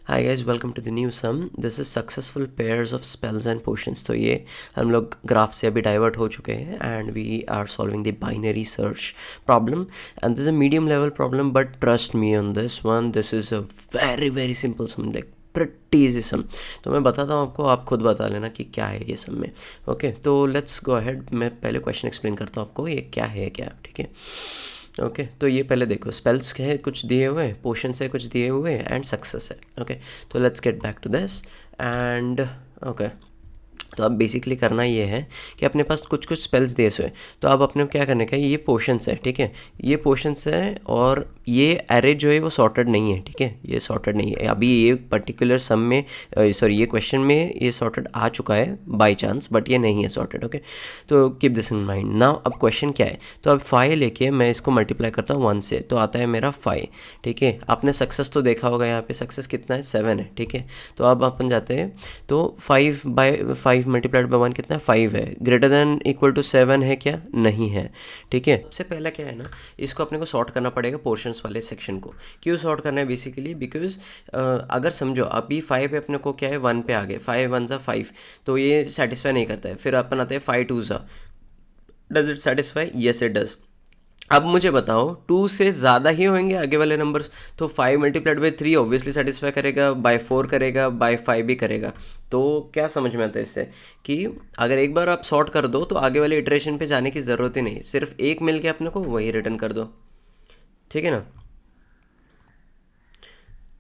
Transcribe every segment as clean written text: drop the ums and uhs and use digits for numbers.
Hi guys, welcome to the new sum. This is successful pairs of spells and potions. तो ये हम लोग graph से अभी डाइवर्ट हो चुके हैं and we are solving the binary search problem and this is a medium level problem, but trust me on this one, this is a very very simple sum, like pretty easy sum. तो मैं बताता हूँ आपको, आप खुद बता लेना कि क्या है ये सम में। ओके, तो लेट्स गो अहेड। मैं पहले क्वेश्चन एक्सप्लेन करता हूँ आपको, ये क्या है क्या, ठीक है। ओके, तो ये पहले देखो, स्पेल्स है कुछ दिए हुए, पोर्शन है कुछ दिए हुए एंड सक्सेस है। ओके, तो let's get back to this and okay. तो अब बेसिकली करना ये है कि अपने पास कुछ कुछ स्पेल्स दिए हुए हैं, तो अब अपने को क्या करने का है, ये पोर्शंस है, ठीक है। ये पोर्शंस है और ये एरे जो है वो सॉर्टेड नहीं है, ठीक है। ये सॉर्टेड नहीं है अभी, ये पर्टिकुलर सम में, सॉरी ये क्वेश्चन में ये सॉर्टेड आ चुका है बाय चांस, बट ये नहीं है सॉर्टेड। ओके, तो keep this in mind now. अब क्वेश्चन क्या है, तो अब 5 लेके मैं इसको मल्टीप्लाई करता हूँ 1 से, तो आता है मेरा 5, ठीक है। आपने सक्सेस तो देखा होगा, यहाँ पे सक्सेस कितना है, 7 है, ठीक है। तो अब अपन जाते हैं, तो 5/5 मल्टीप्लाइड बाय 1 कितना है, 5 है। ग्रेटर देन इक्वल टू 7 है क्या, नहीं है, ठीक है। सबसे पहला क्या है ना, इसको अपने को सॉर्ट करना पड़ेगा पोर्शंस वाले सेक्शन को। क्यों सॉर्ट करना है, बेसिकली बिकॉज अगर समझो अभी 5 पे अपने को क्या है, 1 पे आ गए, 5 1 ज़ा 5, तो ये सेटिस्फाई नहीं करता है। फिर अपन आते हैं 5 2 ज़ा, does it satisfy, yes it does. अब मुझे बताओ, 2 से ज़्यादा ही होंगे आगे वाले नंबर्स, तो 5 मल्टीप्लाइड बाई 3 ऑब्वियसली सेटिस्फाई करेगा, बाय 4 करेगा, बाय 5 भी करेगा। तो क्या समझ में आता है इससे, कि अगर एक बार आप सॉर्ट कर दो तो आगे वाले इटरेशन पे जाने की ज़रूरत ही नहीं, सिर्फ एक मिल के अपने को वही रिटर्न कर दो, ठीक है ना।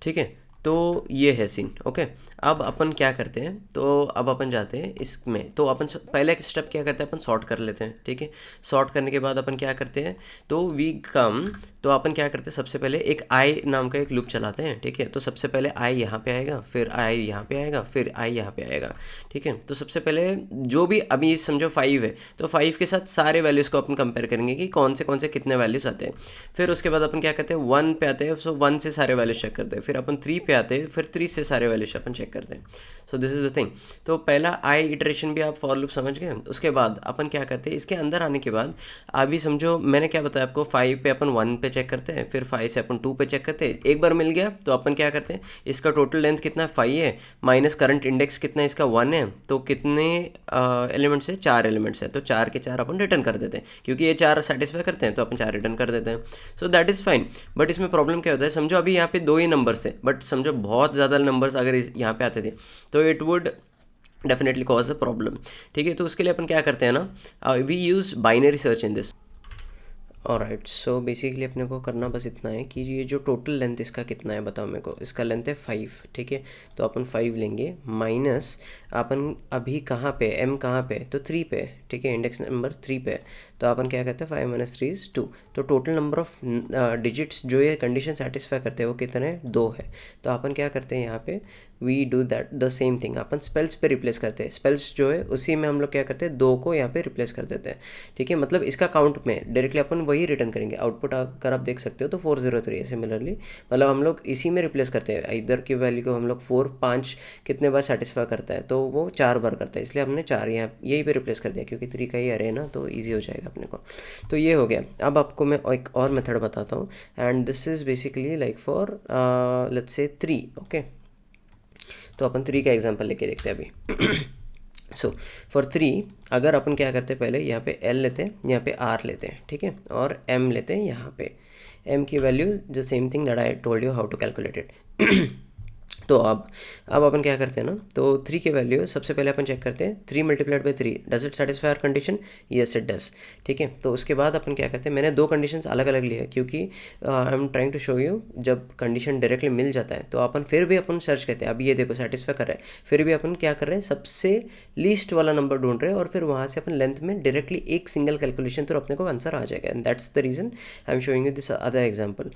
ठीक है, तो ये है सीन। ओके, अब अपन क्या करते हैं, तो अब अपन जाते हैं इसमें, तो अपन पहले स्टेप क्या करते हैं, अपन सॉर्ट कर लेते हैं, ठीक है। सॉर्ट करने के बाद अपन क्या करते हैं, तो वी कम, तो अपन क्या करते हैं, सबसे पहले एक आई नाम का एक लूप चलाते हैं, ठीक है। तो सबसे पहले आई यहाँ पे आएगा, फिर आई यहाँ पे आएगा, फिर आई यहाँ पे आएगा, ठीक है। तो सबसे पहले जो भी अभी समझो 5 है, तो 5 के साथ सारे वैल्यूज़ को अपन कंपेयर करेंगे कि कौन से कितने वैल्यूज़ आते हैं। फिर उसके बाद अपन क्या करते हैं, 1 पे आते हैं, सो 1 से सारे वैल्यूज चेक करते हैं। फिर अपन 3 पे आते हैं, फिर 3 से सारे वैल्यूज अपन चेक करते हैं। So this is the thing. तो पहला आई इटरेशन भी आप फॉर लूप समझ गए। उसके बाद अपन क्या करते हैं, इसके अंदर आने के बाद अभी समझो मैंने क्या बताया आपको, 5 पे अपन 1 पे चेक करते हैं, फिर 5 से अपन 2 पे चेक करते हैं। एक बार मिल गया तो अपन क्या करते हैं, इसका टोटल लेंथ कितना 5 है, माइनस करंट इंडेक्स कितना है इसका 1 है, तो कितने एलिमेंट्स है, 4 एलिमेंट्स है, तो 4 के 4 अपन रिटर्न कर देते हैं, क्योंकि ये 4 सेटिस्फाई करते हैं तो अपन 4 रिटर्न कर देते हैं। So that is fine. But इसमें प्रॉब्लम क्या होता है, समझो अभी यहाँ पे 2 ही नंबर्स है, बट समझो बहुत ज़्यादा नंबर्स अगर यहाँ पे आते थे तो it would definitely cause a problem, ठीक है। तो उसके लिए अपन क्या करते हैं ना, we use binary search in this. Alright, so basically अपने को करना बस इतना है कि ये जो टोटल लेंथ इसका कितना है बताओ मेरे को, इसका लेंथ है 5, ठीक है। तो अपन 5 लेंगे, माइनस अपन अभी कहाँ पे, m कहाँ पे, तो 3 पे, ठीक है, इंडेक्स नंबर 3 पे। तो अपन क्या कहते हैं, 5 माइनस 3 इज 2। तो टोटल नंबर ऑफ डिजिट्स जो ये कंडीशन सेटिस्फाई करते हैं वो कितने हैं, 2 है। तो अपन क्या करते हैं यहाँ पे, we do that the same thing, अपन स्पेल्स पे रिप्लेस करते हैं। स्पेल्स जो है उसी में हम लोग क्या करते हैं, 2 को यहाँ पे रिप्लेस कर देते हैं, ठीक है। मतलब इसका काउंट में डायरेक्टली अपन वही रिटर्न करेंगे। आउटपुट अगर आप देख सकते हो तो 403 है सिमिलरली, मतलब हम लोग इसी में रिप्लेस करते हैं। इधर की वैल्यू को हम लोग 4 5 कितने बार सेटिस्फाई करता है, तो वो 4 बार करता है, इसलिए हमने 4 यहाँ यही पे रिप्लेस कर दिया, क्योंकि 3 का ही अरे है ना, तो ईजी हो जाएगा अपने को। तो ये हो गया। अब आपको मैं एक और मेथड बताता हूँ, and this is basically like for let's say 3। Okay, तो अपन 3 का एग्जांपल लेके देखते हैं अभी। सो फॉर 3 अगर अपन क्या करते हैं, पहले यहाँ पे L लेते हैं, यहाँ पे R लेते हैं, ठीक है, और M लेते हैं यहाँ पे। M की value the same thing that I told you how to calculate it. तो अब अपन क्या करते हैं ना, तो 3 की वैल्यू सबसे पहले अपन चेक करते हैं, 3 multiplied by 3 does it satisfy our condition, yes it does, ठीक है। तो उसके बाद अपन क्या करते हैं, मैंने 2 कंडीशंस अलग अलग लिए हैं, क्योंकि I am trying to show you, जब कंडीशन डायरेक्टली मिल जाता है तो अपन फिर भी अपन सर्च करते हैं। अब ये देखो सेटिस्फाई कर रहा है, फिर भी अपन क्या कर रहे हैं, सबसे लीस्ट वाला नंबर ढूंढ रहे हैं, और फिर वहाँ से अपन लेंथ में डायरेक्टली एक सिंगल कैलकुलेशन तो अपने को आंसर आ जाएगा। And that's the reason I am showing you this other example.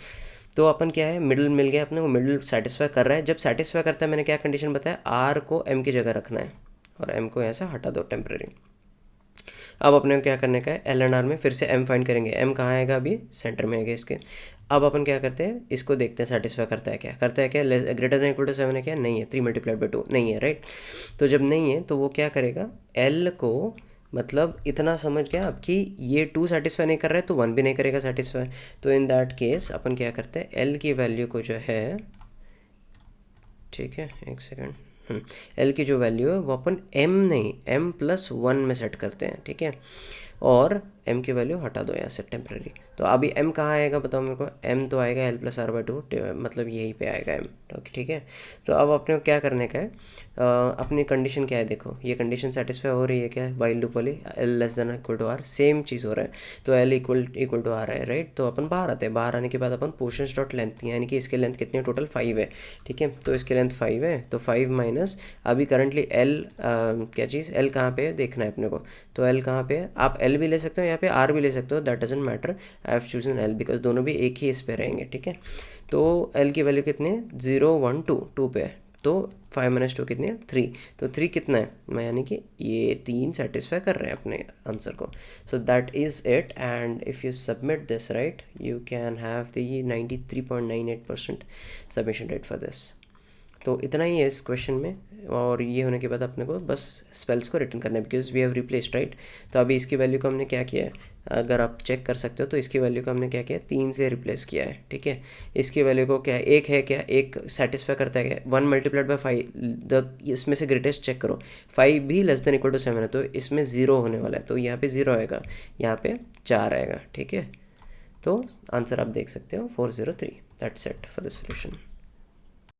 तो अपन क्या है, मिडिल मिल गया अपने को, मिडिल सेटिस्फाई कर रहा है। जब सेटिस्फाई करता है, मैंने क्या कंडीशन बताया, आर को एम की जगह रखना है और एम को यहाँ से हटा दो टेम्प्रेरी। अब अपने को क्या करने का है, एल एंड आर में फिर से एम फाइंड करेंगे। एम कहाँ आएगा, अभी सेंटर में आएगा इसके। अब अपन क्या करते हैं, इसको देखते हैं सेटिस्फाई करता है क्या, करता है क्या, ग्रेटर देन इक्वल टू 7 है क्या, नहीं है, 3 मल्टीप्लाइड बाई 2 नहीं है, राइट। तो जब नहीं है तो वो क्या करेगा, एल को, मतलब इतना समझ गया अब कि ये 2 सेटिस्फाई नहीं कर रहा है तो 1 भी नहीं करेगा सेटिस्फाई। तो इन दैट केस अपन क्या करते हैं, एल की वैल्यू को जो है ठीक है, एक सेकेंड। एल की जो वैल्यू है वो अपन एम नहीं, m+1 में सेट करते हैं, ठीक है। और m की वैल्यू हटा दो यहाँ से टेम्प्रेरी। तो अभी m कहाँ आएगा बताओ मेरे को? m तो आएगा l+r/2, मतलब यहीं पे आएगा m, ठीक है। तो अब अपने को क्या करने का है, अपनी कंडीशन क्या है देखो, ये कंडीशन सेटिस्फाई हो रही है क्या? वाइल लूप वाली, l< R, सेम चीज़ हो रहा है, तो l इक्वल टू r है, राइट। तो अपन बाहर आते हैं, बाहर आने के बाद अपन पोर्शंस डॉट लेंथ, यानी कि इसके लेंथ कितनी है? टोटल 5 है, ठीक है। तो इसके लेंथ 5 है, तो 5 माइनस अभी करंटली l, क्या चीज़ l कहाँ पे है देखना है अपने को। तो l कहाँ पे है? आप l भी ले सकते हो, यहाँ पे r भी ले सकते हो, that doesn't matter. I have chosen l because दोनों भी एक ही इस पे रहेंगे, ठीक है। तो l की वैल्यू कितनी है? 0 1 2, 2 पे है, तो 5 - 2 कितनी है? 3। तो 3 कितना है? मैं यानी कि ये 3 सेटिस्फाई कर रहे हैं अपने आंसर को। So that is it, and if you submit this right, you can have the 93.98% submission rate for this. तो इतना ही है इस क्वेश्चन में, और ये होने के बाद अपने को बस स्पेल्स को रिटर्न करना है, because we have replaced, right. तो अभी इसकी वैल्यू को हमने क्या किया है, अगर आप चेक कर सकते हो तो इसकी वैल्यू को हमने क्या किया है? 3 से रिप्लेस किया है, ठीक है। इसकी वैल्यू को क्या है? एक है क्या? एक सेटिस्फाई करता है क्या? 1 × 5, इसमें से ग्रेटेस्ट चेक करो, 5 भी < 7 है, तो इसमें 0 होने वाला है, तो यहाँ पे 0 आएगा, यहाँ पे 4 आएगा, ठीक है। तो आंसर आप देख सकते हो 403। That's it for the solution.